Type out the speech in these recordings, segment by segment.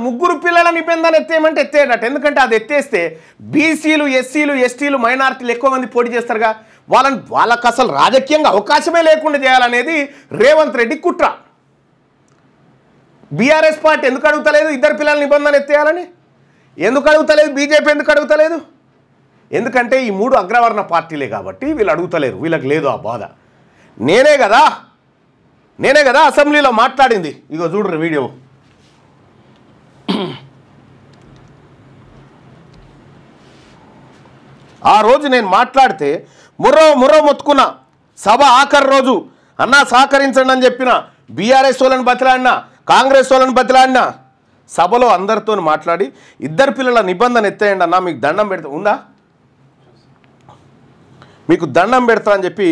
ముగ్గురు పిల్లల నిబంధన ఎత్తేయమంటే ఎత్తేయడట. ఎందుకంటే అది ఎత్తేస్తే బీసీలు, ఎస్సీలు, ఎస్టీలు, మైనారిటీలు ఎక్కువ మంది పోటీ చేస్తారుగా. వాళ్ళకు అసలు రాజకీయంగా అవకాశమే లేకుండా చేయాలనేది రేవంత్ రెడ్డి కుట్ర. బీఆర్ఎస్ పార్టీ ఎందుకు అడుగుతలేదు ఇద్దరు పిల్లల నిబంధన ఎత్తేయాలని? ఎందుకు అడుగుతలేదు? బీజేపీ ఎందుకు అడుగుతలేదు? ఎందుకంటే ఈ మూడు అగ్రవర్ణ పార్టీలే కాబట్టి వీళ్ళు అడుగుతలేరు, వీళ్ళకి లేదు ఆ బాధ. నేనే కదా అసెంబ్లీలో మాట్లాడింది. ఇగో చూడరు వీడియో. ఆ రోజు నేను మాట్లాడితే ముర్రో మొత్తుకున్నా. సభ ఆఖరి రోజు అన్నా సహకరించండి అని చెప్పిన. బీఆర్ఎస్ వాళ్ళని బతిలాడినా, కాంగ్రెస్ వాళ్ళని బతిలాడినా. సభలో అందరితో మాట్లాడి ఇద్దరు పిల్లల నిబంధన ఎత్తేయండి అన్నా, మీకు దండం పెడతా ఉందా, మీకు దండం పెడతా అని చెప్పి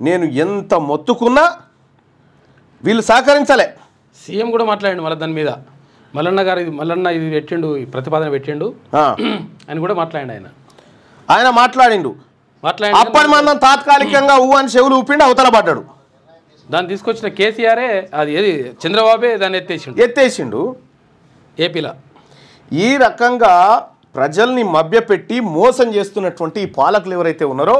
నేను ఎంత మొత్తుకున్నా వీళ్ళు సహకరించలే. సీఎం కూడా మాట్లాడండి మళ్ళీ దాని మీద. మల్లన్న గారు మల్లన్న ఇది పెట్టిండు, ఈ ప్రతిపాదన పెట్టిండు అని కూడా మాట్లాడండి. ఆయన మాట్లాడిండు. అప్పటి మనం తాత్కాలికంగా అని చెవులు ఊపిండి అవతల పడ్డాడు. దాన్ని తీసుకొచ్చిన కేసీఆరే, అది ఏది చంద్రబాబే దాన్ని ఎత్తేసిండు ఏపీలో. ఈ రకంగా ప్రజల్ని మభ్యపెట్టి మోసం చేస్తున్నటువంటి ఈ పాలకులు ఎవరైతే ఉన్నారో,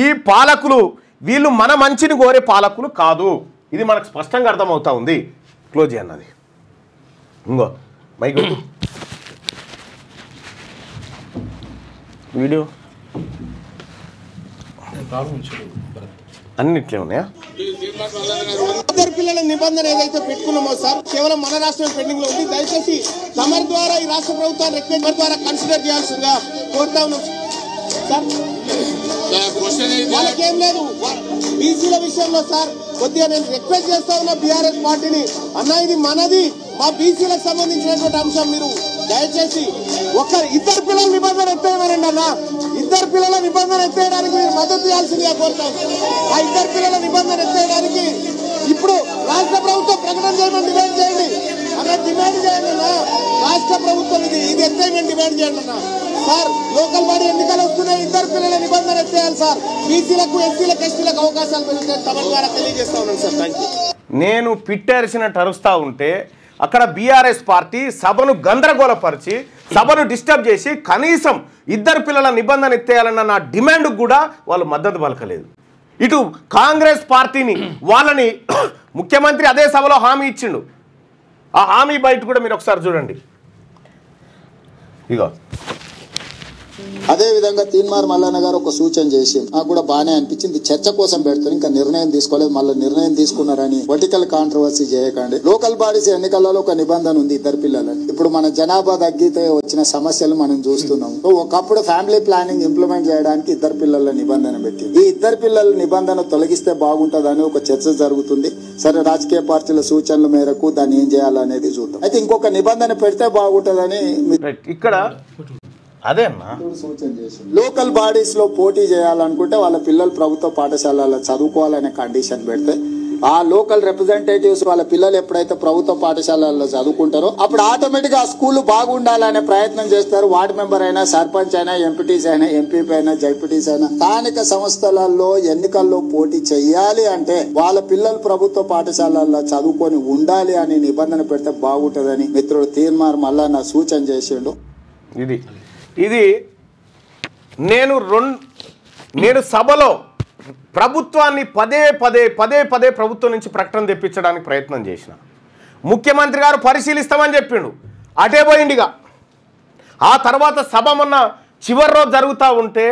ఈ పాలకులు వీళ్ళు మన మంచిని కోరే పాలకులు కాదు. ఇది మనకు స్పష్టంగా అర్థమవుతా ఉంది. క్లోజ్ అన్నది ఇంకో మైక్ వీడియో అన్నిట్లే ఉన్నాయా? ఇద్దరు పిల్లల నిబంధన ఏదైతే పెట్టుకున్నామో సార్, కేవలం మన రాష్ట్రం పెండింగ్ లో ఉంది. దయచేసి తమరి ద్వారా ఈ రాష్ట్ర ప్రభుత్వాన్ని రిక్వెస్ట్ ద్వారా కన్సిడర్ చేయాల్సిందిగా కోరుతా ఉన్నాం సార్. వాళ్ళకేం లేదు బీసీల విషయంలో సార్. కొద్దిగా నేను రిక్వెస్ట్ చేస్తా ఉన్నా బీఆర్ఎస్ పార్టీని, అన్న ఇది మనది, మా బీసీలకు సంబంధించినటువంటి అంశం, మీరు దయచేసి ఇద్దరు పిల్లల నిబంధన ఎత్తేయమనండి అన్న. ఇద్దరు పిల్లల నిబంధన ఎత్తేయడానికి మీరు మద్దతు చేయాల్సిందిగా కోరుతాం. ఆ ఇద్దరు పిల్లల నిబంధన ఎత్తేయడానికి ఇప్పుడు రాష్ట్ర ప్రభుత్వం ప్రకటన చేయమని డిమాండ్ చేయండి అన్న. డిమాండ్ చేయండి అన్న, రాష్ట్ర ప్రభుత్వం ఇది ఎత్తేయమని డిమాండ్ చేయండి అన్న. సార్ లోకల్ బాడీ ఎన్నికలు వస్తున్నాయి, ఇద్దరు పిల్లల నిబంధన ఎత్తేయాలి సార్. బీసీలకు, ఎస్సీలకు, ఎస్టీలకు అవకాశాలు పెరుగుతాయి. తమ ద్వారా తెలియజేస్తా ఉన్నాను సార్. Thank you. నేను పిట్టేరిసినట్టు అరుస్తూ ఉంటే అక్కడ బీఆర్ఎస్ పార్టీ సభను గందరగోళపరిచి, సభను డిస్టర్బ్ చేసి కనీసం ఇద్దరు పిల్లల నిబంధన ఎత్తేయాలన్న నా డిమాండ్కు కూడా వాళ్ళు మద్దతు పలకలేదు. ఇటు కాంగ్రెస్ పార్టీని వాళ్ళని ముఖ్యమంత్రి అదే సభలో హామీ ఇచ్చిండు. ఆ హామీ బయట కూడా మీరు ఒకసారి చూడండి. ఇగో అదే విధంగా తీన్మార్ మల్లన్న గారు ఒక సూచన చేసి నాకు కూడా బాగానే అనిపించింది. చర్చ కోసం పెడుతుంది, ఇంకా నిర్ణయం తీసుకోలేదు. మళ్ళీ నిర్ణయం తీసుకున్నారని పొలిటికల్ కాంట్రవర్సీ చేయకండి. లోకల్ బాడీస్ ఎన్నికలలో ఒక నిబంధన ఉంది ఇద్దరు పిల్లలని. ఇప్పుడు మన జనాభా తగ్గితే వచ్చిన సమస్యలు మనం చూస్తున్నాం. ఒకప్పుడు ఫ్యామిలీ ప్లానింగ్ ఇంప్లిమెంట్ చేయడానికి ఇద్దరు పిల్లల నిబంధన పెట్టింది. ఈ ఇద్దరు పిల్లల నిబంధన తొలగిస్తే బాగుంటదని ఒక చర్చ జరుగుతుంది. సరే, రాజకీయ పార్టీల సూచనల మేరకు దాన్ని ఏం చేయాలనేది చూద్దాం. అయితే ఇంకొక నిబంధన పెడితే బాగుంటదని ఇక్కడ అదే అన్నా సూచన చేసి, లోకల్ బాడీస్ లో పోటీ చేయాలనుకుంటే వాళ్ళ పిల్లలు ప్రభుత్వ పాఠశాలలో చదువుకోవాలనే కండిషన్ పెడితే ఆ లోకల్ రిప్రజెంటేటివ్స్ వాళ్ళ పిల్లలు ఎప్పుడైతే ప్రభుత్వ పాఠశాలలో చదువుకుంటారో అప్పుడు ఆటోమేటిక్ గా స్కూల్ బాగుండాలనే ప్రయత్నం చేస్తారు. వార్డు మెంబర్ అయినా, సర్పంచ్ అయినా, ఎంపీటీస్ అయినా, ఎంపీపీ అయినా, జడ్పీటీస్ అయినా స్థానిక సంస్థలలో ఎన్నికల్లో పోటీ చెయ్యాలి అంటే వాళ్ళ పిల్లలు ప్రభుత్వ పాఠశాలలో చదువుకొని ఉండాలి అని నిబంధన పెడితే బాగుంటుందని మిత్రుడు తీన్మార్ మల్లన్న సూచన చేసిండు. ఇది నేను సభలో ప్రభుత్వాన్ని పదే పదే ప్రభుత్వం నుంచి ప్రకటన తెప్పించడానికి ప్రయత్నం చేసిన. ముఖ్యమంత్రి గారు పరిశీలిస్తామని చెప్పిండు, అటే పోయిండిగా. ఆ తర్వాత సభ మొన్న చివరి రోజు జరుగుతూ ఉంటే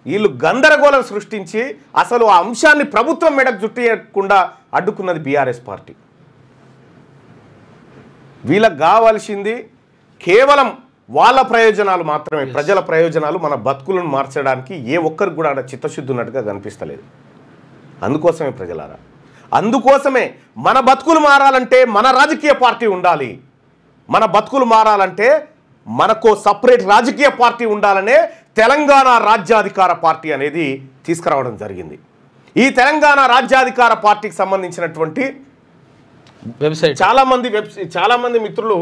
వీళ్ళు గందరగోళం సృష్టించి అసలు ఆ అంశాన్ని ప్రభుత్వం మెడకు చుట్టకుండా అడ్డుకున్నది బీఆర్ఎస్ పార్టీ. వీళ్ళకి కావాల్సింది కేవలం వాళ్ళ ప్రయోజనాలు మాత్రమే, ప్రజల ప్రయోజనాలు, మన బతుకులను మార్చడానికి ఏ ఒక్కరికి కూడా చిత్తశుద్ధి ఉన్నట్టుగా కనిపిస్తలేదు. అందుకోసమే ప్రజలారా, అందుకోసమే మన బతుకులు మారాలంటే మన రాజకీయ పార్టీ ఉండాలి. మన బతుకులు మారాలంటే మనకు సపరేట్ రాజకీయ పార్టీ ఉండాలనే తెలంగాణ రాజ్యాధికార పార్టీ అనేది తీసుకురావడం జరిగింది. ఈ తెలంగాణ రాజ్యాధికార పార్టీకి సంబంధించినటువంటి వెబ్సైట్ చాలామంది మిత్రులు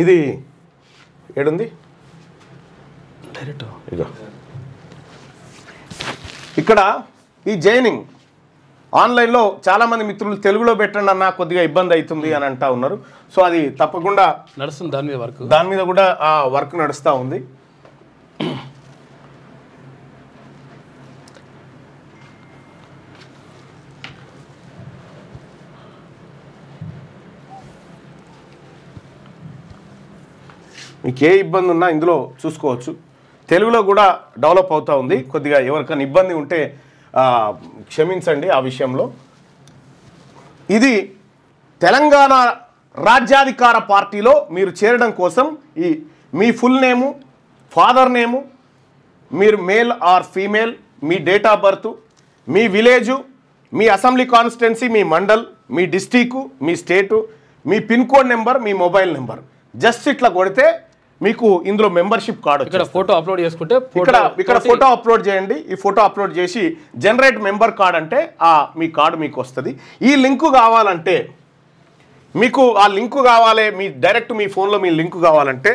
ఇది ఏడుంది ఇక్కడ ఈ జైనింగ్ ఆన్లైన్లో చాలామంది మిత్రులు తెలుగులో పెట్టండి అన్న కొద్దిగా ఇబ్బంది అవుతుంది అని అంటా ఉన్నారు. సో అది తప్పకుండా నడుస్తుంది దాని మీద కూడా ఆ వర్క్ నడుస్తూ ఉంది. మీకు ఏ ఇబ్బంది ఉన్నా ఇందులో చూసుకోవచ్చు. తెలుగులో కూడా డెవలప్ అవుతూ ఉంది. కొద్దిగా ఎవరికైనా ఇబ్బంది ఉంటే క్షమించండి ఆ విషయంలో. ఇది తెలంగాణ రాజ్యాధికార పార్టీలో మీరు చేరడం కోసం మీ ఫుల్ నేము, ఫాదర్ నేము, మీరు male or female, me date of birth, me village, me assembly constituency, me mandal, me district, me state, me pin code number, me mobile number just ఇట్లా కొడితే మీకు ఇందులో మెంబర్షిప్ కార్డు ఇక్కడ photo upload చేసుకుంటే ఇక్కడ photo upload చేయండి. ఈ photo upload చేసి జనరేట్ మెంబర్ కార్డ్ అంటే మీ కార్డు మీకు వస్తుంది. ఈ లింకు కావాలంటే మీకు ఆ లింకు కావాలి, మీ డైరెక్ట్ మీ ఫోన్లో మీ లింకు కావాలంటే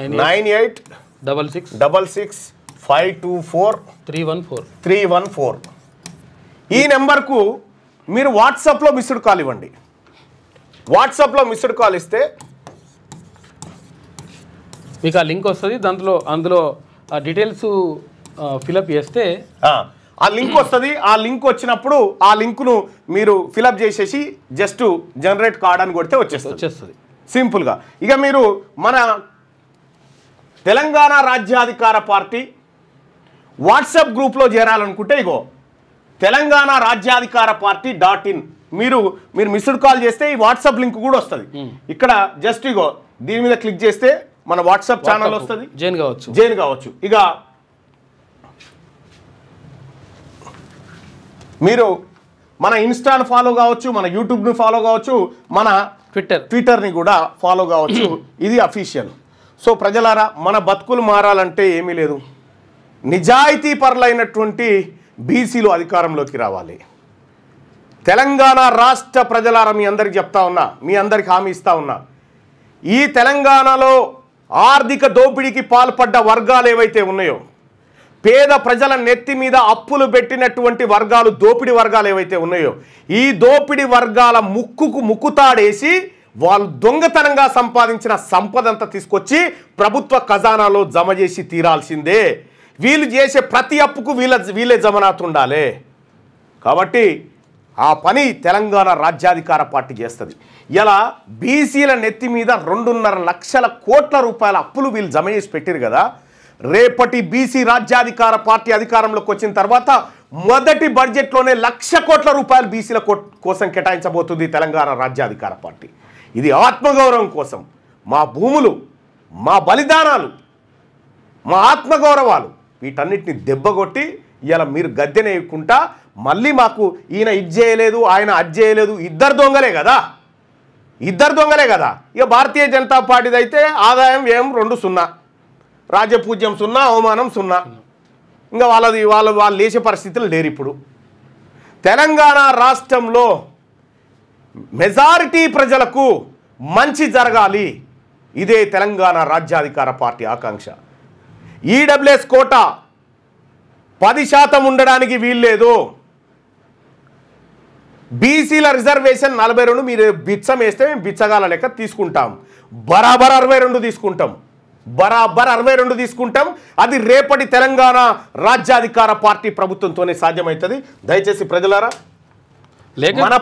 98666524 ఈ నెంబర్కు మీరు వాట్సాప్లో మిస్డ్ కాల్ ఇవ్వండి. వాట్సాప్లో మిస్డ్ కాల్ ఇస్తే మీకు ఆ లింక్ వస్తుంది. అందులో ఆ డీటెయిల్స్ ఫిలప్ చేస్తే ఆ లింక్ వస్తుంది. ఆ లింక్ వచ్చినప్పుడు ఆ లింకును మీరు ఫిలప్ చేసేసి జస్ట్ జనరేట్ కార్డ్ అని కొడితే వచ్చేస్తుంది సింపుల్గా. ఇక మీరు మన తెలంగాణ రాజ్యాధికార పార్టీ వాట్సాప్ గ్రూప్లో చేరాలనుకుంటే ఇగో తెలంగాణ రాజ్యాధికార పార్టీ .in మీరు మిస్డ్ కాల్ చేస్తే ఈ వాట్సాప్ లింక్ కూడా వస్తుంది. ఇక్కడ జస్ట్ ఇగో దీని మీద క్లిక్ చేస్తే మన వాట్సాప్ ఛానల్ వస్తుంది, జాయిన్ కావచ్చు. ఇక మీరు మన ఇన్స్టాను ఫాలో కావచ్చు, మన యూట్యూబ్ని ఫాలో కావచ్చు, మన ట్విట్టర్ని కూడా ఫాలో కావచ్చు. ఇది అఫీషియల్. సో ప్రజలారా, మన బతుకులు మారాలంటే ఏమీ లేదు, నిజాయితీ పరులైనటువంటి బీసీలు అధికారంలోకి రావాలి. తెలంగాణ రాష్ట్ర ప్రజలారా, మీ అందరికి చెప్తా ఉన్నా, మీ అందరికి హామీ ఇస్తా ఉన్నా, ఈ తెలంగాణలో ఆర్థిక దోపిడీకి పాల్పడ్డ వర్గాలు ఏవైతే ఉన్నాయో, పేద ప్రజల నెత్తి మీద అప్పులు పెట్టినటువంటి వర్గాలు, దోపిడీ వర్గాలు ఏవైతే ఉన్నాయో, ఈ దోపిడీ వర్గాల ముక్కుతాడేసి వాళ్ళు దొంగతనంగా సంపాదించిన సంపదంతా తీసుకొచ్చి ప్రభుత్వ ఖజానాలో జమ చేసి తీరాల్సిందే. వీళ్ళు చేసే ప్రతి అప్పుకు వీళ్ళే జమనాథ్ ఉండాలి. కాబట్టి ఆ పని తెలంగాణ రాజ్యాధికార పార్టీ చేస్తుంది. ఇలా బీసీల నెత్తి మీద 2.5 లక్షల కోట్ల రూపాయల అప్పులు వీళ్ళు జమ చేసి పెట్టారు కదా. రేపటి బీసీ రాజ్యాధికార పార్టీ అధికారంలోకి వచ్చిన తర్వాత మొదటి బడ్జెట్లోనే 1,00,000 కోట్ల రూపాయలు బీసీల కోసం కేటాయించబోతుంది తెలంగాణ రాజ్యాధికార పార్టీ. ఇది ఆత్మగౌరవం కోసం, మా భూములు, మా బలిదానాలు, మా ఆత్మగౌరవాలు వీటన్నిటిని దెబ్బగొట్టి ఇలా మీరు గద్దెనేయకుండా మళ్ళీ మాకు ఈయన ఇది చేయలేదు, ఆయన అది చేయలేదు, ఇద్దరు దొంగలే కదా. ఇక భారతీయ జనతా పార్టీది అయితే ఆదాయం వ్యయం 2 0, రాజ్యపూజ్యం 0, అవమానం 0. ఇంకా వాళ్ళు లేచే పరిస్థితులు లేరు. ఇప్పుడు తెలంగాణ రాష్ట్రంలో మెజారిటీ ప్రజలకు మంచి జరగాలి, ఇదే తెలంగాణ రాజ్యాధికార పార్టీ ఆకాంక్ష. ఈడబ్ల్యూఎస్ కోటా 10% ఉండడానికి వీల్లేదు. బీసీల రిజర్వేషన్ 42 మీరు బిచ్చం వేస్తే మేము బిచ్చగాల లెక్క తీసుకుంటాం. బరాబర్ 62 తీసుకుంటాం. అది రేపటి తెలంగాణ రాజ్యాధికార పార్టీ ప్రభుత్వంతోనే సాధ్యమవుతుంది. దయచేసి ప్రజలారా, మన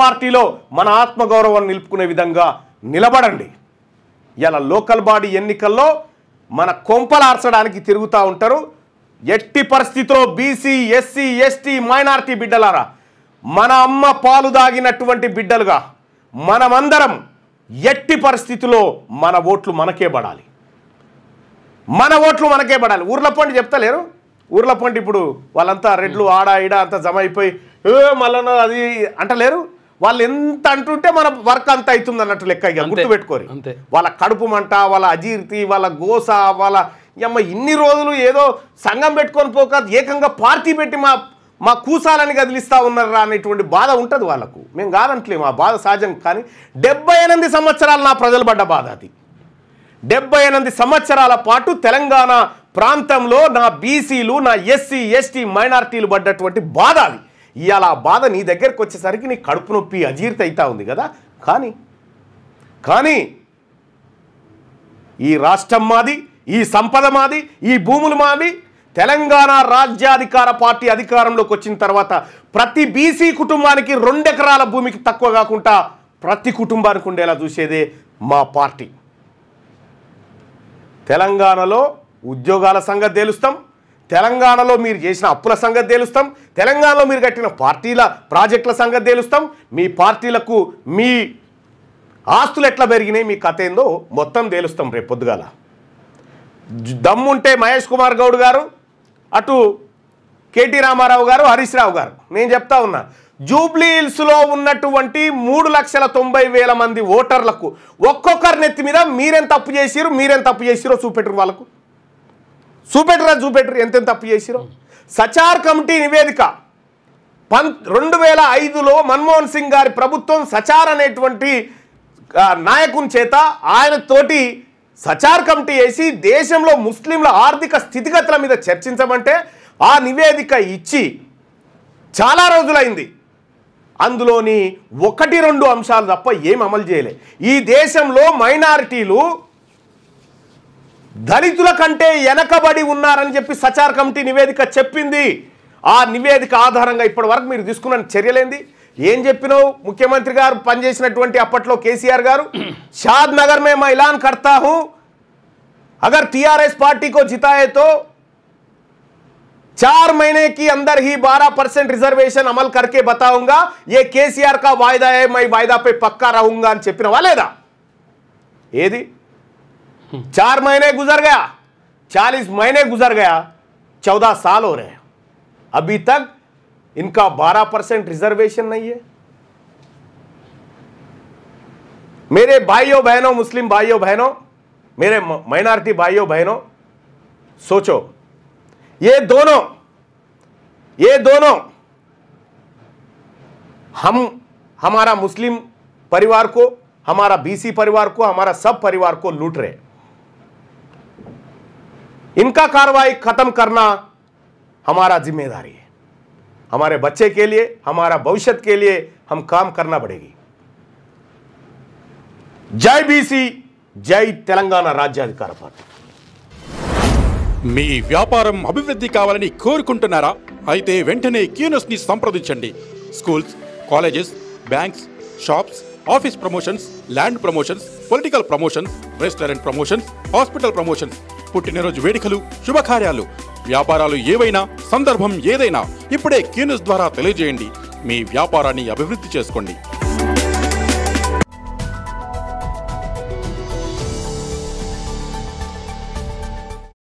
పార్టీలో మన ఆత్మగౌరవాన్ని నిలుపుకునే విధంగా నిలబడండి. ఇలా లోకల్ బాడీ ఎన్నికల్లో మన కొంపలార్చడానికి తిరుగుతూ ఉంటారు. ఎట్టి పరిస్థితిలో బీసీ, ఎస్సీ, ఎస్టీ, మైనారిటీ బిడ్డలారా, మన అమ్మ పాలు దాగినటువంటి బిడ్డలుగా మనమందరం ఎట్టి పరిస్థితిలో మన ఓట్లు మనకే పడాలి. ఊర్లపండి చెప్తలేరు, ఊర్లపండి ఇప్పుడు వాళ్ళంతా రెడ్లు ఆడ ఈడ అంతా జమ అయిపోయి మళ్ళీ అది అంటలేరు. వాళ్ళు ఎంత అంటుంటే మన వర్క్ అంత అవుతుంది అన్నట్టు లెక్క. ఇక గుర్తుపెట్టుకోరు, వాళ్ళ కడుపు మంట, వాళ్ళ అజీర్తి, వాళ్ళ గోస, వాళ్ళ ఇన్ని రోజులు ఏదో సంఘం పెట్టుకొని పోక ఏకంగా పార్టీ పెట్టి మా కూసాలని కదిలిస్తూ ఉన్నారా అనేటువంటి బాధ ఉంటుంది వాళ్ళకు. మేము కాదంటలేము, ఆ బాధ సహజం. కానీ 78 సంవత్సరాలు నా ప్రజలు పడ్డ బాధ అది. 78 సంవత్సరాల పాటు తెలంగాణ ప్రాంతంలో నా బీసీలు, నా ఎస్సీ ఎస్టీ మైనారిటీలు పడ్డటువంటి బాధ అది. ఇవాళ ఆ బాధ నీ దగ్గరకు వచ్చేసరికి నీ కడుపు నొప్పి అజీర్తి అవుతా ఉంది కదా. కానీ ఈ రాష్ట్రం మాది, ఈ సంపద మాది, ఈ భూములు మాది. తెలంగాణ రాజ్యాధికార పార్టీ అధికారంలోకి వచ్చిన తర్వాత ప్రతి బీసీ కుటుంబానికి 2 ఎకరాల భూమికి తక్కువ కాకుండా ప్రతి కుటుంబానికి ఉండేలా చూసేదే మా పార్టీ. తెలంగాణలో ఉద్యోగాల సంగతి తేలుస్తాం, తెలంగాణలో మీరు చేసిన అప్పుల సంగతి తేలుస్తాం, తెలంగాణలో మీరు కట్టిన పార్టీల ప్రాజెక్టుల సంగతి తేలుస్తాం, మీ పార్టీలకు మీ ఆస్తులు ఎట్లా పెరిగినాయి, మీ కథ ఏందో మొత్తం తేలుస్తాం రేపు పొద్దుగాల. దమ్ముంటే మహేష్ కుమార్ గౌడ్ గారు, అటు కేటీ రామారావు గారు, హరీష్ రావు గారు, నేను చెప్తా ఉన్నా, జూబ్లీ హిల్స్లో ఉన్నటువంటి 3,90,000 మంది ఓటర్లకు ఒక్కొక్కరి నెత్తి మీద మీరేం తప్పు చేసిరో చూపెట్టరు. వాళ్ళకు చూపెట్టరు ఎంతెంత తప్పు చేసిరో. సచార్ కమిటీ నివేదిక 2005లో మన్మోహన్ సింగ్ గారి ప్రభుత్వం సచార్ అనేటువంటి నాయకుని చేత ఆయనతోటి సచార్ కమిటీ వేసి దేశంలో ముస్లింల ఆర్థిక స్థితిగతుల మీద చర్చించమంటే ఆ నివేదిక ఇచ్చి చాలా రోజులైంది. అందులోని 1-2 అంశాలు తప్ప ఏం అమలు చేయలే. ఈ దేశంలో మైనారిటీలు దళితుల కంటే వెనకబడి ఉన్నారని చెప్పి సచార్ కమిటీ నివేదిక చెప్పింది. ఆ నివేదిక ఆధారంగా ఇప్పటి వరకు మీరు తీసుకున్న చర్యలేంది? ఏం చెప్పినావు? ముఖ్యమంత్రి గారు పనిచేసినటువంటి అప్పట్లో కేసీఆర్ గారు, షాద్ నగర్ మే मैं ऐलान करता हूं अगर टीआरएस पार्टी को जिताए तो 4 महीने की अंदर ही 12% रिजर्वेशन अमल करके बताऊंगा, ये केसीआर का वायदा है, मैं वायदा पे पक्का रहूंगा అని చెప్పినవా లేదా? ఏది? 4 महीने गुजर गया, 40 महीने गुजर गया, 14 साल हो रहे हैं, अभी तक इनका 12% रिजर्वेशन नहीं है। मेरे भाइयों बहनों, मुस्लिम भाइयों बहनों, मेरे माइनॉरिटी भाइयों बहनों, सोचो, ये दोनों हम हमारा मुस्लिम परिवार को, हमारा बीसी परिवार को, हमारा सब परिवार को लूट रहे। इनका कार्रवाई खत्म करना हमारा जिम्मेदारी है। हमारे बच्चे के लिए, हमारा भविष्य के लिए हम काम करना पड़ेगी। जय बीसी, जय తెలంగాణ రాజ్యాధికార పార్టీ. మీ వ్యాపారం అభివృద్ధి కావాలని కోరుకుంటున్నారా? అయితే వెంటనే క్యూనస్ ని సంప్రదించండి. Schools, colleges, banks, shops, office promotions, land promotions, political promotions, restaurant promotions, hospital promotions, పుట్టినరోజు వేడుకలు, శుభకార్యాలు, వ్యాపారాలు ఏవైనా, సందర్భం ఏదైనా ఇప్పుడే క్యూనస్ ద్వారా తెలియజేయండి. మీ వ్యాపారాన్ని అభివృద్ధి చేసుకోండి.